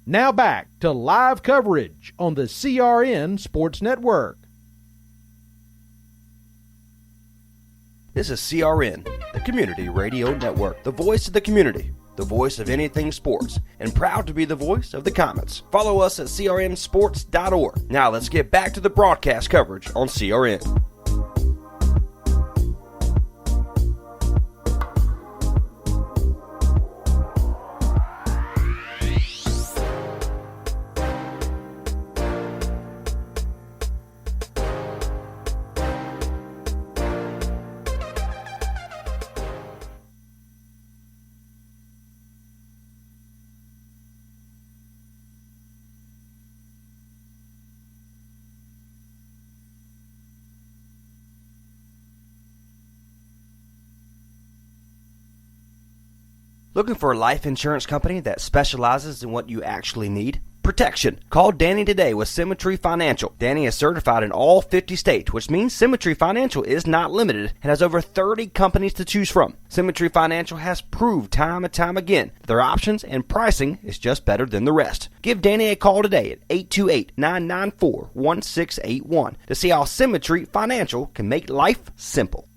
Now back to live coverage on the CRN Sports Network. This is CRN, the Community Radio Network, the voice of the community, the voice of anything sports, and proud to be the voice of the Comets. Follow us at crnsports.org. Now let's get back to the broadcast coverage on CRN. Looking for a life insurance company that specializes in what you actually need? Protection. Call Danny today with Symmetry Financial. Danny is certified in all 50 states, which means Symmetry Financial is not limited and has over 30 companies to choose from. Symmetry Financial has proved time and time again that their options and pricing is just better than the rest. Give Danny a call today at 828-994-1681 to see how Symmetry Financial can make life simple.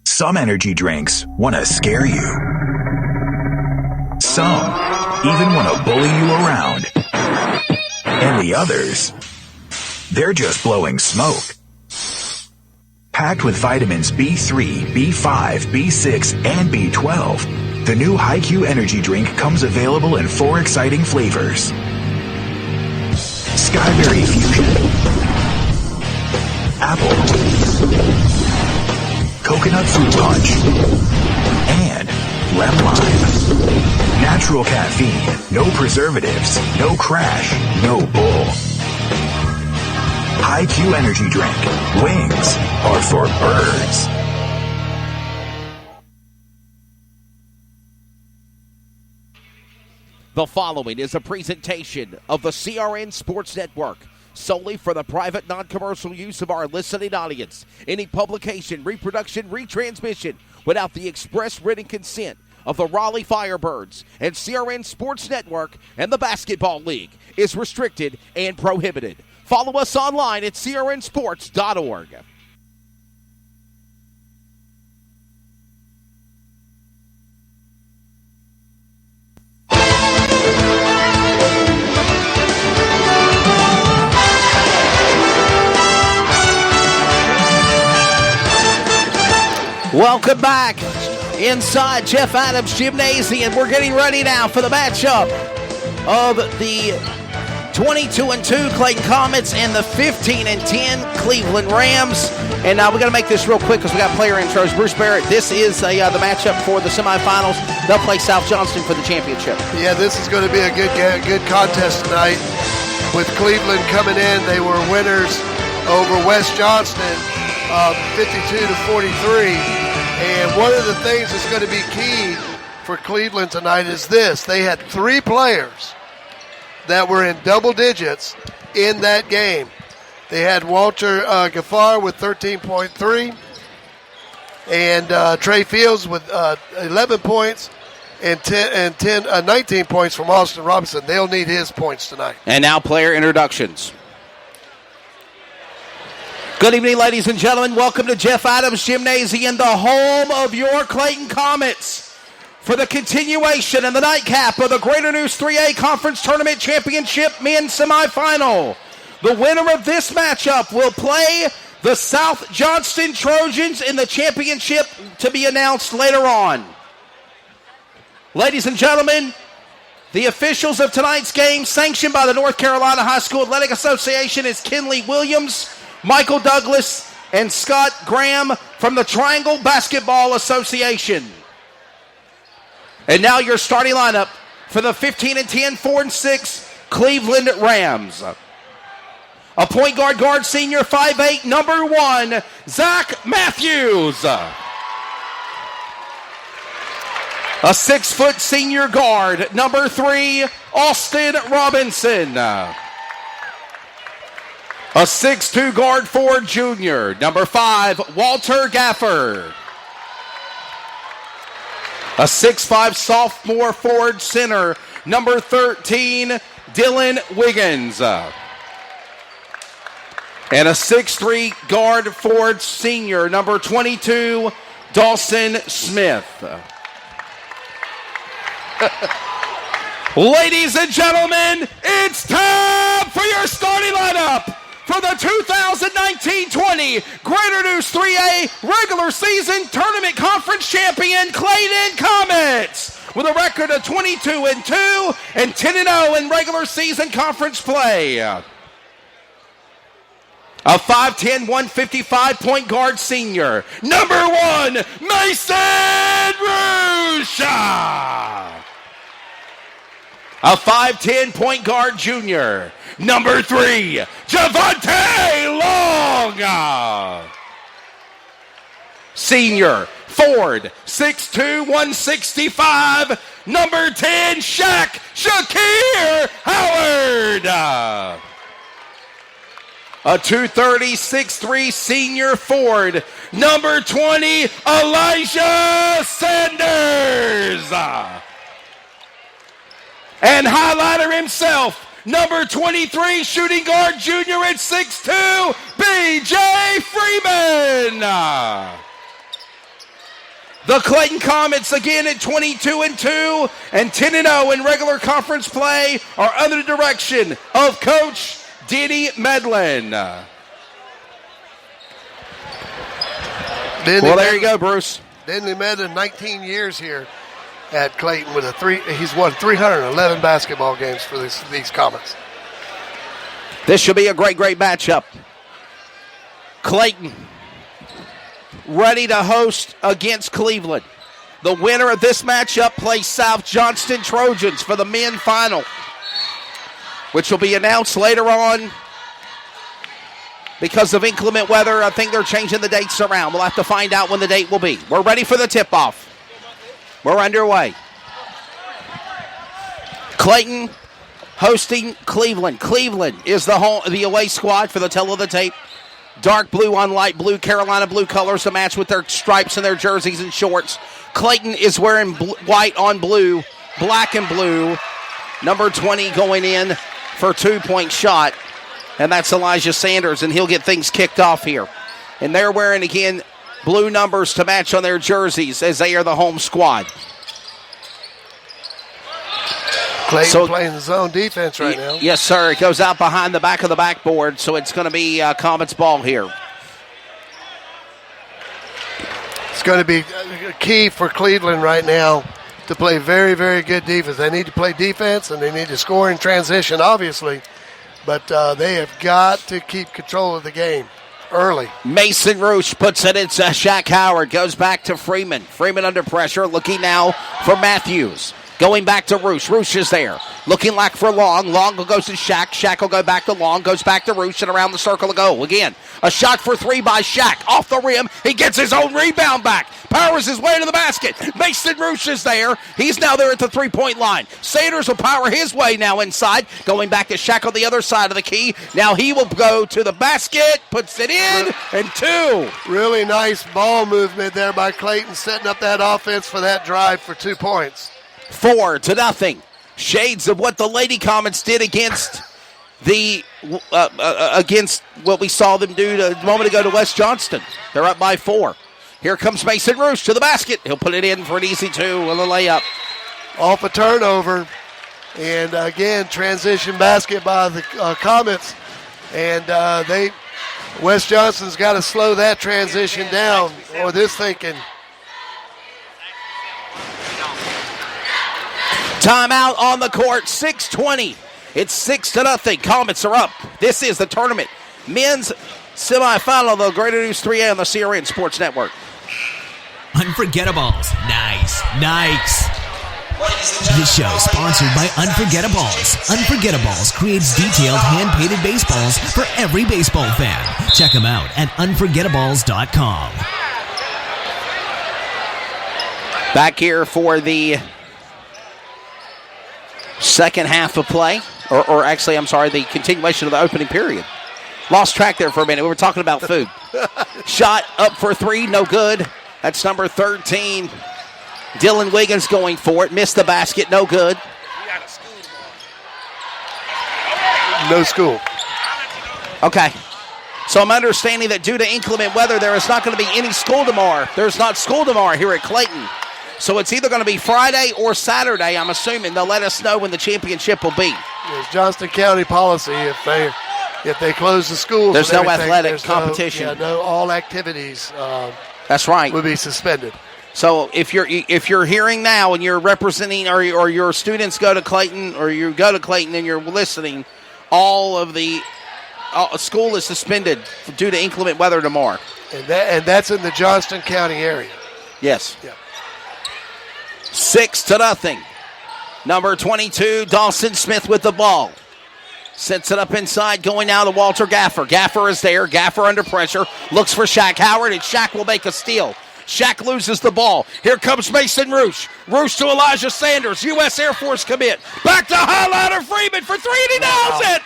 Some energy drinks want to scare you. Some even want to bully you around. And the others, they're just blowing smoke. Packed with vitamins B3, B5, B6, and B12, the new HiQ energy drink comes available in 4 exciting flavors. Skyberry Fusion, Apple, Coconut Fruit Punch, and Lemon Lime. Natural caffeine, no preservatives, no crash, no bull. HiQ energy drink. Wings are for birds. The following is a presentation of the CRN Sports Network, solely for the private, non-commercial use of our listening audience. Any publication, reproduction, retransmission without the express written consent of the Raleigh Firebirds and CRN Sports Network and the Basketball League is restricted and prohibited. Follow us online at crnsports.org. Welcome back inside Jeff Adams Gymnasium. We're getting ready now for the matchup of the 22-2 Clayton Comets and the 15-10 Cleveland Rams. And now we got to make this real quick because we got player intros. Bruce Barrett, this is the matchup for the semifinals. They'll play South Johnston for the championship. Yeah, this is going to be a good contest tonight. With Cleveland coming in, they were winners over West Johnston, 52-43. And one of the things that's going to be key for Cleveland tonight is this. They had 3 players that were in double digits in that game. They had Walter Gaffar with 13.3 and Trey Fields with 11 points and 19 points from Austin Robinson. They'll need his points tonight. And now player introductions. Good evening, ladies and gentlemen. Welcome to Jeff Adams Gymnasium, the home of your Clayton Comets, for the continuation and the nightcap of the Greater News 3A Conference Tournament Championship Men's Semifinal. The winner of this matchup will play the South Johnston Trojans in the championship to be announced later on. Ladies and gentlemen, the officials of tonight's game, sanctioned by the North Carolina High School Athletic Association, is Kenley Williams, Michael Douglas, and Scott Graham from the Triangle Basketball Association. And now your starting lineup for the 15-10, 4-6 Cleveland Rams. A point guard, senior, 5'8", number 1, Zach Matthews. A 6-foot senior guard, number 3, Austin Robinson. A 6'2" guard forward junior, number 5, Walter Gaffer. A 6'5" sophomore forward center, number 13, Dylan Wiggins. And a 6'3" guard forward senior, number 22, Dawson Smith. Ladies and gentlemen, it's time for your starting lineup for the 2019-20 Greater News 3A regular season tournament conference champion Clayton Comets with a record of 22-2 and 10-0 in regular season conference play. A 5'10", 155 guard senior, number 1, Mason Rusha. A 5'10" point guard junior, number 3, Javante Long. Senior, forward, 6'2", 165, number 10, Shakir Howard. A 230, 6'3", senior forward, number 20, Elijah Sanders. And highlighter himself, number 23, shooting guard junior at 6'2", B.J. Freeman. The Clayton Comets again at 22-2 and 10-0 in regular conference play are under the direction of Coach Denny Medlin. Well, there you go, Bruce. Denny Medlin, 19 years here at Clayton with he's won 311 basketball games for these Comets. This should be a great matchup. Clayton ready to host against Cleveland. The winner of this matchup plays South Johnston Trojans for the men final, which will be announced later on. Because of inclement weather, I think they're changing the dates around. We'll have to find out when the date will be. We're ready for the tip-off. We're underway. Clayton hosting Cleveland. Cleveland is the away squad for the tell of the tape. Dark blue on light blue, Carolina blue colors to match with their stripes and their jerseys and shorts. Clayton is wearing white on blue, black and blue. Number 20 going in for a 2-point shot, and that's Elijah Sanders, and he'll get things kicked off here. And they're wearing, again, blue numbers to match on their jerseys as they are the home squad. Clayton playing zone defense right now. Yes, sir. It goes out behind the back of the backboard, so it's going to be Comets ball here. It's going to be key for Cleveland right now to play very, very good defense. They need to play defense, and they need to score in transition, obviously. But they have got to keep control of the game early. Mason Roosh puts it. It's Shaq Howard. Goes back to Freeman. Freeman under pressure. Looking now for Matthews. Going back to Roosh. Roosh is there. Looking like for Long. Long goes to Shaq. Shaq will go back to Long. Goes back to Roosh and around the circle to go. Again, a shot for 3 by Shaq. Off the rim. He gets his own rebound back. Powers his way to the basket. Mason Roosh is there. He's now there at the 3-point line. Sanders will power his way now inside. Going back to Shaq on the other side of the key. Now he will go to the basket. Puts it in. And 2. Really nice ball movement there by Clayton, setting up that offense for that drive for 2 points. 4-0. Shades of what the Lady Comets did against against what we saw them do a moment ago to West Johnston. They're up by 4. Here comes Mason Roosh to the basket. He'll put it in for an easy 2 and a layup. Off a turnover. And again, transition basket by the Comets. And West Johnston's got to slow that transition down, or this thinking. Timeout on the court, 6:20. It's 6-0. Comets are up. This is the tournament. Men's Semifinal of the Greater News 3A on the CRN Sports Network. Unforgettables. Nice. This show is sponsored by Unforgettables. Unforgettables creates detailed hand-painted baseballs for every baseball fan. Check them out at unforgettables.com. Back here for the second half of play, or actually, I'm sorry, the continuation of the opening period. Lost track there for a minute. We were talking about food. Shot up for three, no good. That's number 13. Dylan Wiggins going for it. Missed the basket, no good. No school. Okay. So I'm understanding that due to inclement weather, there is not going to be any school tomorrow. There's not school tomorrow here at Clayton. So it's either going to be Friday or Saturday, I'm assuming. They'll let us know when the championship will be. It's Johnston County policy. If they close the schools, there's no athletic competition. No all activities. That's right. Would be suspended. So if you're hearing now and you're representing or your students go to Clayton or you go to Clayton and you're listening, all of the school is suspended due to inclement weather tomorrow. And that's in the Johnston County area. Yes. Yeah. 6-0. Number 22, Dawson Smith with the ball. Sets it up inside, going now to Walter Gaffer. Gaffer is there. Gaffer under pressure. Looks for Shaq Howard, and Shaq will make a steal. Shaq loses the ball. Here comes Mason Roosh. Roosh to Elijah Sanders. U.S. Air Force commit. Back to Highliner Freeman for three, and he nails it.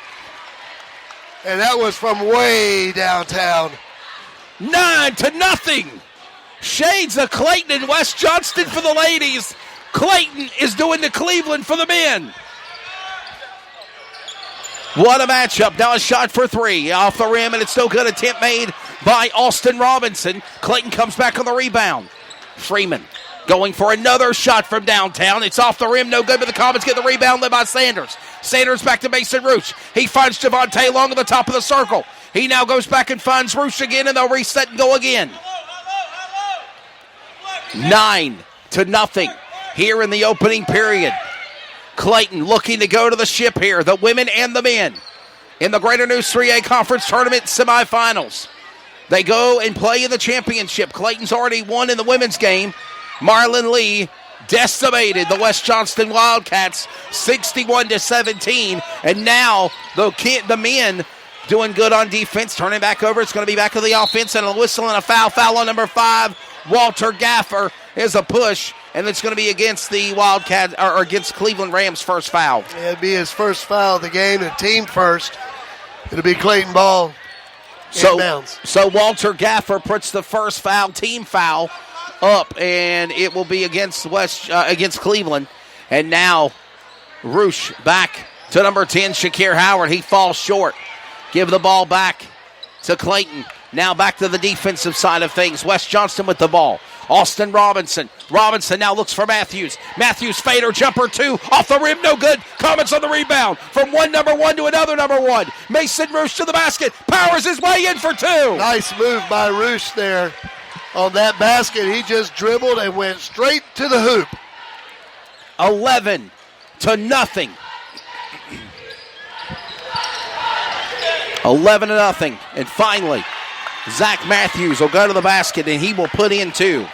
And that was from way downtown. 9-0. Shades of Clayton and West Johnston for the ladies. Clayton is doing the Cleveland for the men. What a matchup. Now a shot for three. Off the rim, and it's no good. Attempt made by Austin Robinson. Clayton comes back on the rebound. Freeman going for another shot from downtown. It's off the rim, no good, but the Comets get the rebound led by Sanders. Sanders back to Mason Roosh. He finds Javante Long at the top of the circle. He now goes back and finds Roosh again, and they'll reset and go again. 9-0 here in the opening period. Clayton looking to go to the ship here, the women and the men, in the Greater News 3A Conference Tournament semifinals. They go and play in the championship. Clayton's already won in the women's game. Marlon Lee decimated the West Johnston Wildcats 61-17, and now the men doing good on defense, turning back over. It's going to be back to the offense, and a whistle and a foul on number 5. Walter Gaffer is a push, and it's going to be against the Wildcats, or against Cleveland Rams' first foul. It'll be his first foul of the game, the team first. It'll be Clayton ball. So Walter Gaffer puts the first foul, team foul, up, and it will be against against Cleveland. And now Roosh back to number 10, Shakir Howard. He falls short. Give the ball back to Clayton. Now back to the defensive side of things. West Johnston with the ball. Austin Robinson. Robinson now looks for Matthews. Matthews fader jumper 2 off the rim, no good. Comets on the rebound from one number 1 to another number 1. Mason Roosh to the basket. Powers his way in for 2. Nice move by Roosh there on that basket. He just dribbled and went straight to the hoop. 11-0. And finally, Zach Matthews will go to the basket, and he will put in 2.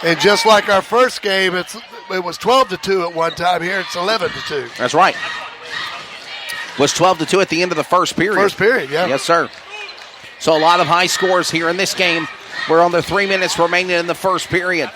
And just like our first game, it was 12-2 at one time. Here it's 11-2. That's right. Was 12-2 at the end of the first period. First period, yeah. Yes, sir. So a lot of high scores here in this game. We're on the 3 minutes remaining in the first period.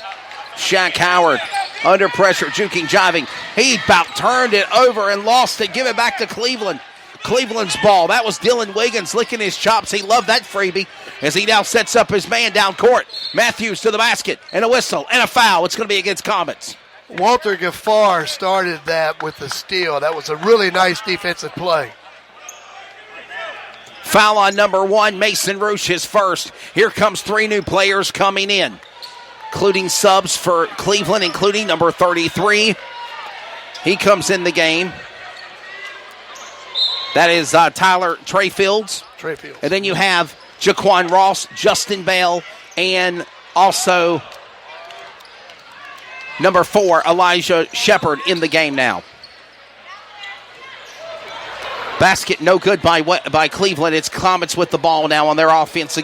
Shaq Howard under pressure, juking, jiving. He about turned it over and lost it. Give it back to Cleveland. Cleveland's ball. That was Dylan Wiggins licking his chops. He loved that freebie as he now sets up his man down court. Matthews to the basket, and a whistle, and a foul. It's going to be against Comets. Walter Gaffar started that with the steal. That was a really nice defensive play. Foul on number 1, Mason Roosh, his first. Here comes 3 new players coming in, including subs for Cleveland, including number 33. He comes in the game. That is Tyler Treyfields. And then you have Jaquan Ross, Justin Bell, and also number 4, Elijah Shepard, in the game now. Basket no good by Cleveland. It's Comets with the ball now on their offense.